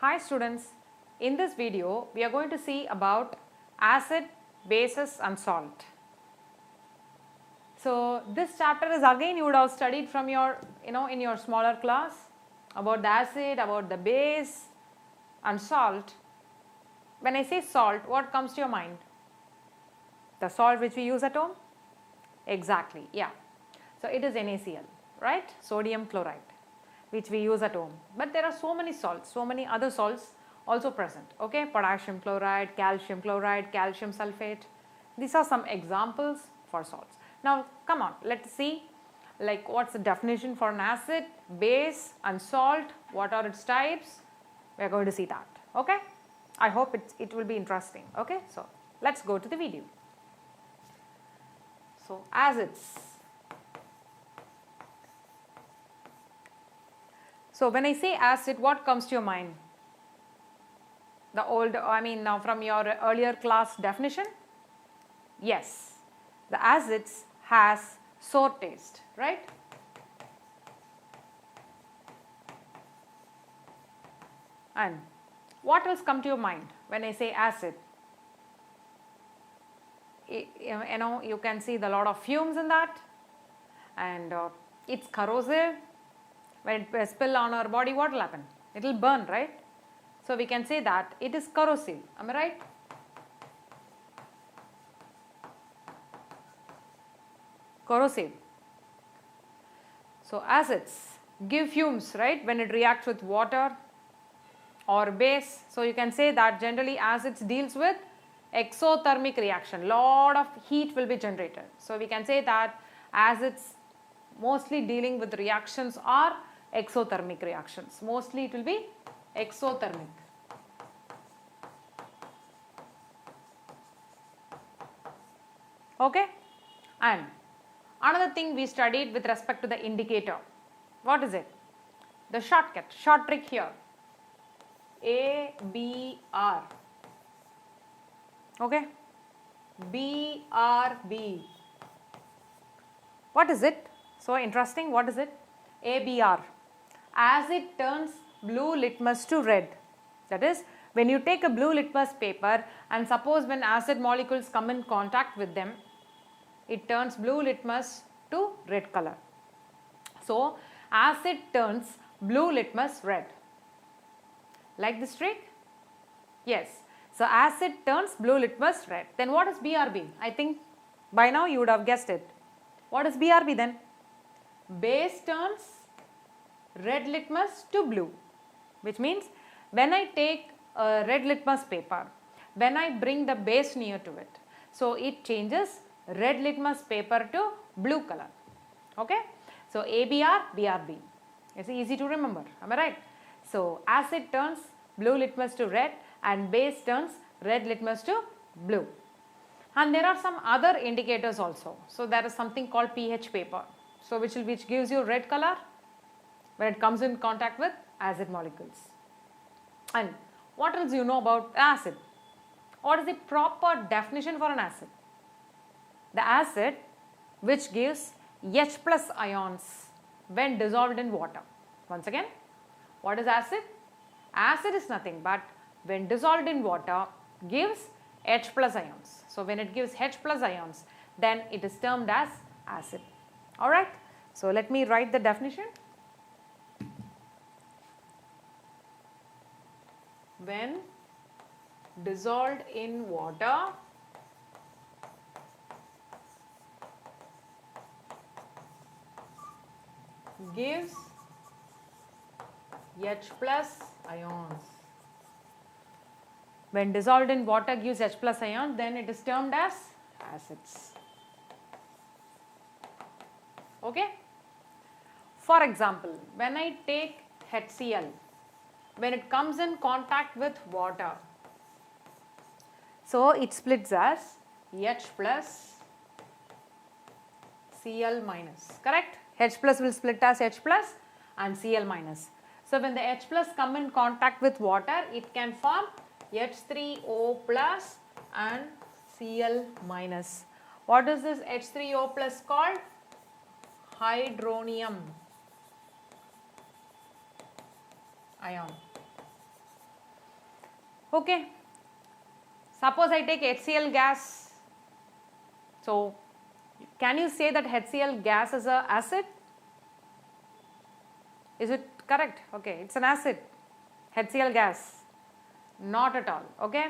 Hi students, in this video we are going to see about acid, bases and salt. So this chapter is again you would have studied from your in your smaller class about the acid, about the base and salt. When I say salt, what comes to your mind? The salt which we use at home? Exactly, yeah. So it is NaCl, right? Sodium chloride, which we use at home. But there are so many salts, so many other salts also present. Okay, potassium chloride, calcium sulfate. These are some examples for salts. Now come on, let's see like what's the definition for an acid, base and salt, what are its types. We are going to see that. Okay, I hope it will be interesting. Okay, so let's go to the video. So acids. So when I say acid, what comes to your mind? The old, now from your earlier class definition? Yes, the acids has sour taste, right? And what else come to your mind when I say acid? You can see the lot of fumes in that, and it's corrosive. When it spill on our body, what will happen? It will burn, right? So we can say that it is corrosive. Am I right? Corrosive. So acids give fumes, right? When it reacts with water or base. So you can say that generally acids deals with exothermic reaction. Lot of heat will be generated. So we can say that acids mostly dealing with reactions are exothermic reactions. Mostly it will be exothermic. Okay, and another thing we studied with respect to the indicator. What is it? The shortcut, short trick here. ABR. Okay, BRB. What is it? So interesting. What is it? ABR. Acid turns blue litmus to red. That is, when you take a blue litmus paper and suppose when acid molecules come in contact with them, it turns blue litmus to red color. So acid turns blue litmus red. Like this trick? Yes. So acid turns blue litmus red. Then what is BRB? I think by now you would have guessed it. What is BRB then? Base turns red litmus to blue, which means when I take a red litmus paper, when I bring the base near to it, so it changes red litmus paper to blue color. Okay, so ABR, BRB. It's easy to remember. Am I right? So acid turns blue litmus to red and base turns red litmus to blue. And there are some other indicators also. So there is something called pH paper. So which gives you red color when it comes in contact with acid molecules. And what else you know about acid? What is the proper definition for an acid? The acid which gives H plus ions when dissolved in water. Once again, what is acid? Acid is nothing but when dissolved in water gives H plus ions. So when it gives H plus ions, then it is termed as acid. Alright, so let me write the definition. When dissolved in water, gives H plus ions. When dissolved in water gives H plus ions, then it is termed as acids. Okay. For example, when I take HCl, when it comes in contact with water, so it splits as H plus Cl minus, correct? H plus will split as H plus and Cl minus. So when the H plus come in contact with water, it can form H3O plus and Cl minus. What is this H3O plus called? Hydronium ion. Okay, suppose I take HCl gas. So, can you say that HCl gas is an acid? Is it correct? Okay, it's an acid. HCl gas. Not at all. Okay,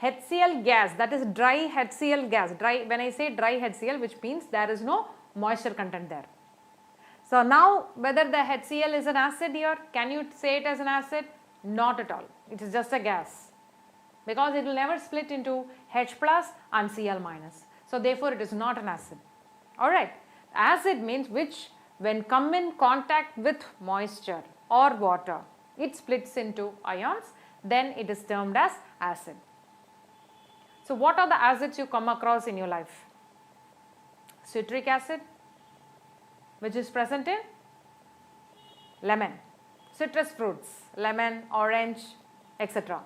HCl gas, that is dry HCl gas. Dry, when I say dry HCl, which means there is no moisture content there. So now whether the HCl is an acid here, can you say it as an acid? Not at all. It is just a gas, because it will never split into H plus and Cl minus. So therefore it is not an acid. Alright, acid means which when come in contact with moisture or water, it splits into ions, then it is termed as acid. So what are the acids you come across in your life? Citric acid, which is present in lemon, citrus fruits, lemon, orange, etc.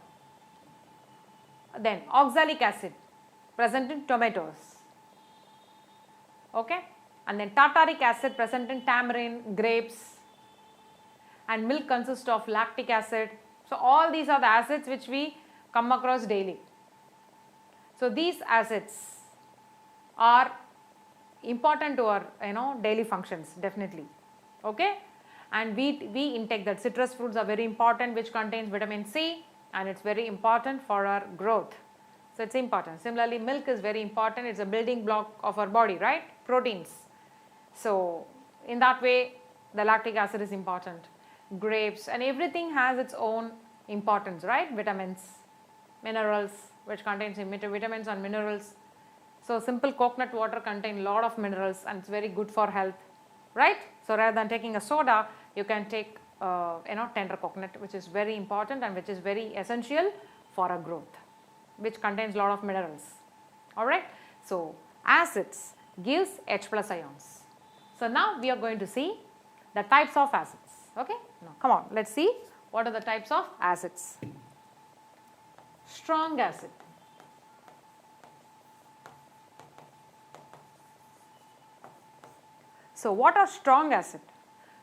Then oxalic acid, present in tomatoes. Okay, and then tartaric acid, present in tamarind, grapes, and milk consists of lactic acid. So all these are the acids which we come across daily. So these acids are important to our daily functions, definitely. Okay, and we intake that. Citrus fruits are very important, which contains vitamin C, and it's very important for our growth. So it's important. Similarly, milk is very important. It's a building block of our body, right? Proteins. So in that way, the lactic acid is important. Grapes and everything has its own importance, right? Vitamins, minerals, which contains vitamins and minerals. So simple coconut water contains a lot of minerals and it's very good for health, right? So rather than taking a soda, you can take tender coconut, which is very important and which is very essential for our growth, which contains a lot of minerals. Alright, so acids gives H plus ions. So now we are going to see the types of acids. Okay, now come on, let's see what are the types of acids. Strong acid. So what are strong acid?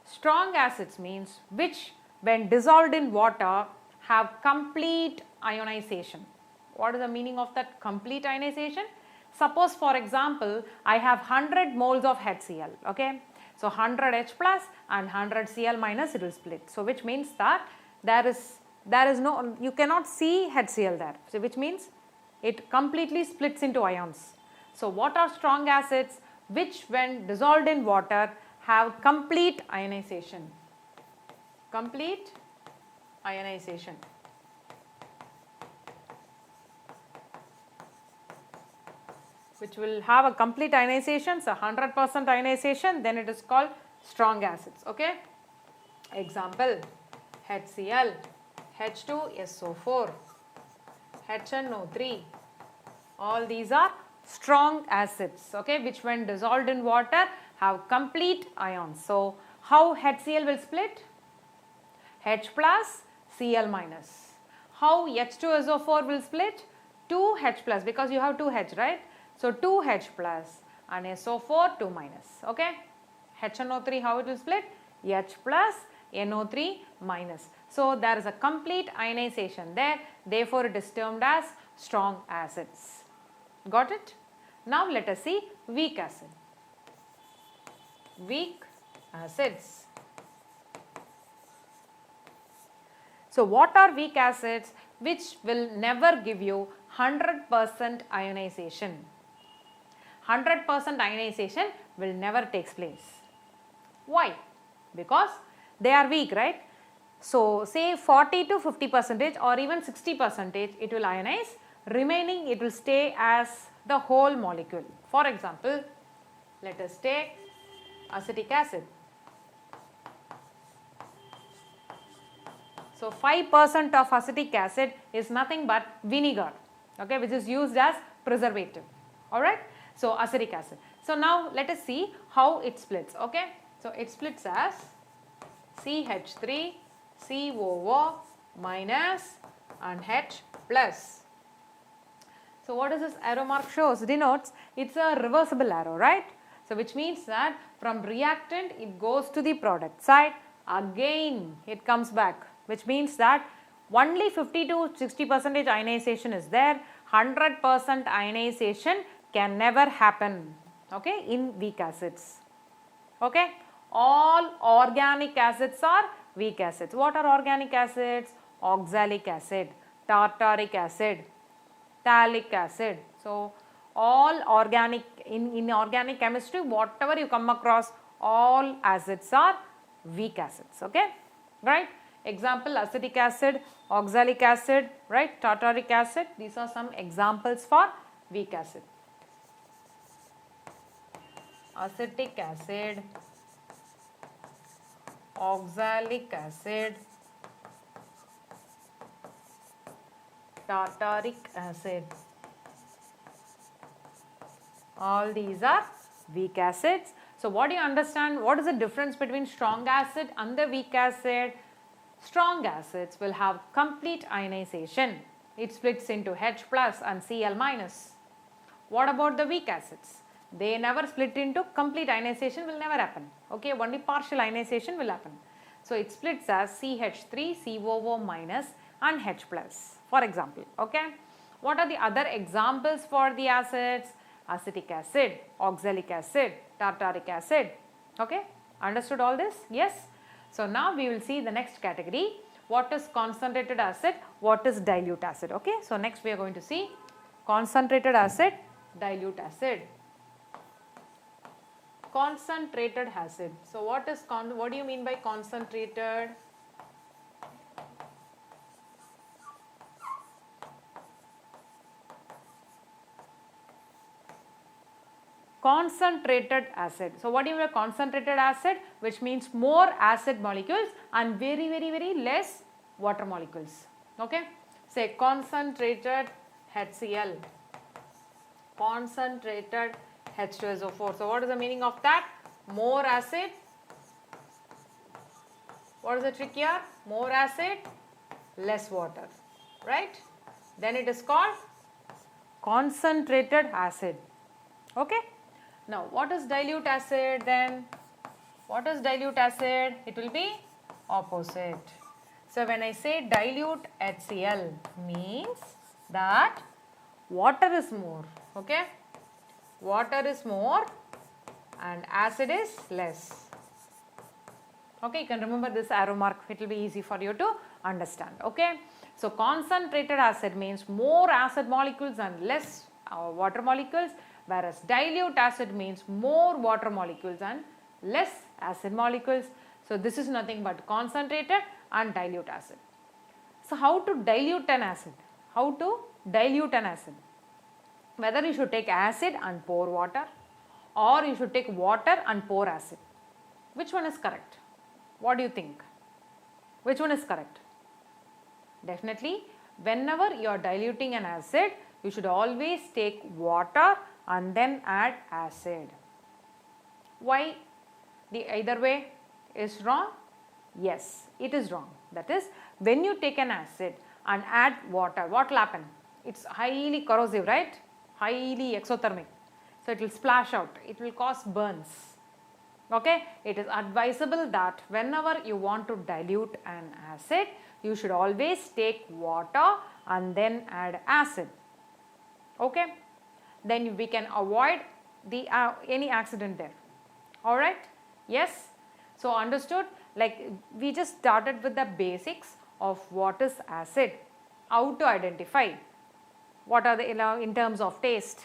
Strong acids means which when dissolved in water have complete ionization. What is the meaning of that complete ionization? Suppose for example, I have 100 moles of HCl, okay. So 100 H plus and 100 Cl minus, it will split. So which means that there is no, you cannot see HCl there. So which means it completely splits into ions. So what are strong acids? Which when dissolved in water have complete ionization. Complete ionization. Which will have a complete ionization, so 100% ionization, then it is called strong acids. Okay. Example, HCl, H2SO4, HNO3, all these are strong acids, okay, which when dissolved in water have complete ions. So how HCl will split? H plus Cl minus. How H2SO4 will split? 2H plus, because you have 2H, right? So 2H plus and SO4 2 minus, okay. HNO3, how it will split? H plus NO3 minus. So there is a complete ionization there, therefore it is termed as strong acids. Got it? Now let us see weak acid. Weak acids. So what are weak acids? Which will never give you 100% ionization. 100% ionization will never take place. Why? Because they are weak, right? So say 40 to 50% or even 60% it will ionize, remaining it will stay as the whole molecule. For example, let us take acetic acid. So 5% of acetic acid is nothing but vinegar, okay, which is used as preservative. Alright, so acetic acid. So now let us see how it splits, okay. So it splits as CH3, COO minus and H plus. So what does this arrow mark shows? Denotes it's a reversible arrow, right? So which means that from reactant it goes to the product side, again it comes back, which means that Only 50 to 60% ionization is there. 100% ionization can never happen, okay, in weak acids. Okay, all organic acids are weak acids. What are organic acids? Oxalic acid, tartaric acid, phthalic acid. So, all organic, in organic chemistry, whatever you come across, all acids are weak acids, okay, right. Example, acetic acid, oxalic acid, right, tartaric acid, these are some examples for weak acid. Acetic acid, oxalic acid, tartaric acid, all these are weak acids. So, what do you understand? What is the difference between strong acid and the weak acid? Strong acids will have complete ionization. It splits into H plus and Cl minus. What about the weak acids? They never split into complete ionization, will never happen. Okay, only partial ionization will happen. So, it splits as CH3, COO minus and H plus, for example. Okay, what are the other examples for the acids? Acetic acid, oxalic acid, tartaric acid. Okay, understood all this? Yes. So, now we will see the next category. What is concentrated acid? What is dilute acid? Okay, so next we are going to see concentrated acid, dilute acid. Concentrated acid. So, what do you mean by concentrated? Concentrated acid. So, what do you mean by concentrated acid? Which means more acid molecules and very less water molecules. Okay. Say concentrated HCl, concentrated H2SO4. So, what is the meaning of that? More acid. What is the trick here? More acid, less water, right? Then it is called concentrated acid. Okay. Now, what is dilute acid then? What is dilute acid? It will be opposite. So, when I say dilute HCl means that water is more, okay? Water is more and acid is less. Okay, you can remember this arrow mark, it will be easy for you to understand, okay? So, concentrated acid means more acid molecules and less water molecules, whereas dilute acid means more water molecules and less acid molecules. So, this is nothing but concentrated and dilute acid. So, how to dilute an acid? How to dilute an acid? Whether you should take acid and pour water or you should take water and pour acid. Which one is correct? What do you think? Which one is correct? Definitely, whenever you are diluting an acid, you should always take water and then add acid. Why? The either way is wrong? Yes, it is wrong. That is, when you take an acid and add water, what will happen? It's highly corrosive, right? Highly exothermic. So, it will splash out. It will cause burns. Okay, it is advisable that whenever you want to dilute an acid, you should always take water and then add acid. Okay, then we can avoid the any accident there. All right, yes. So, understood, like we just started with the basics of what is acid, how to identify, what are the in terms of taste,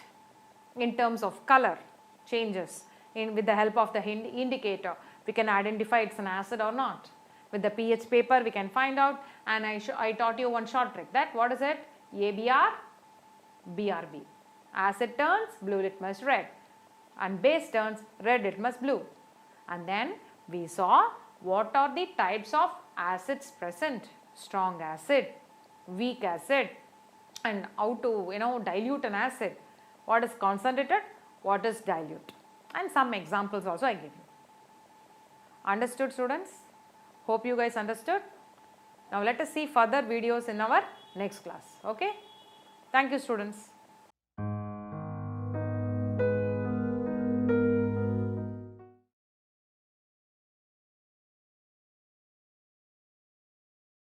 in terms of color changes. With the help of the indicator, we can identify it's an acid or not. With the pH paper, we can find out, and I taught you one short trick, that what is it? ABR, BRB. Acid turns blue litmus red and base turns red litmus blue. And then we saw what are the types of acids present: strong acid, weak acid, and how to dilute an acid. What is concentrated, what is dilute, and some examples also I give you. Understood, students? Hope you guys understood. Now let us see further videos in our next class. Okay. Thank you, students.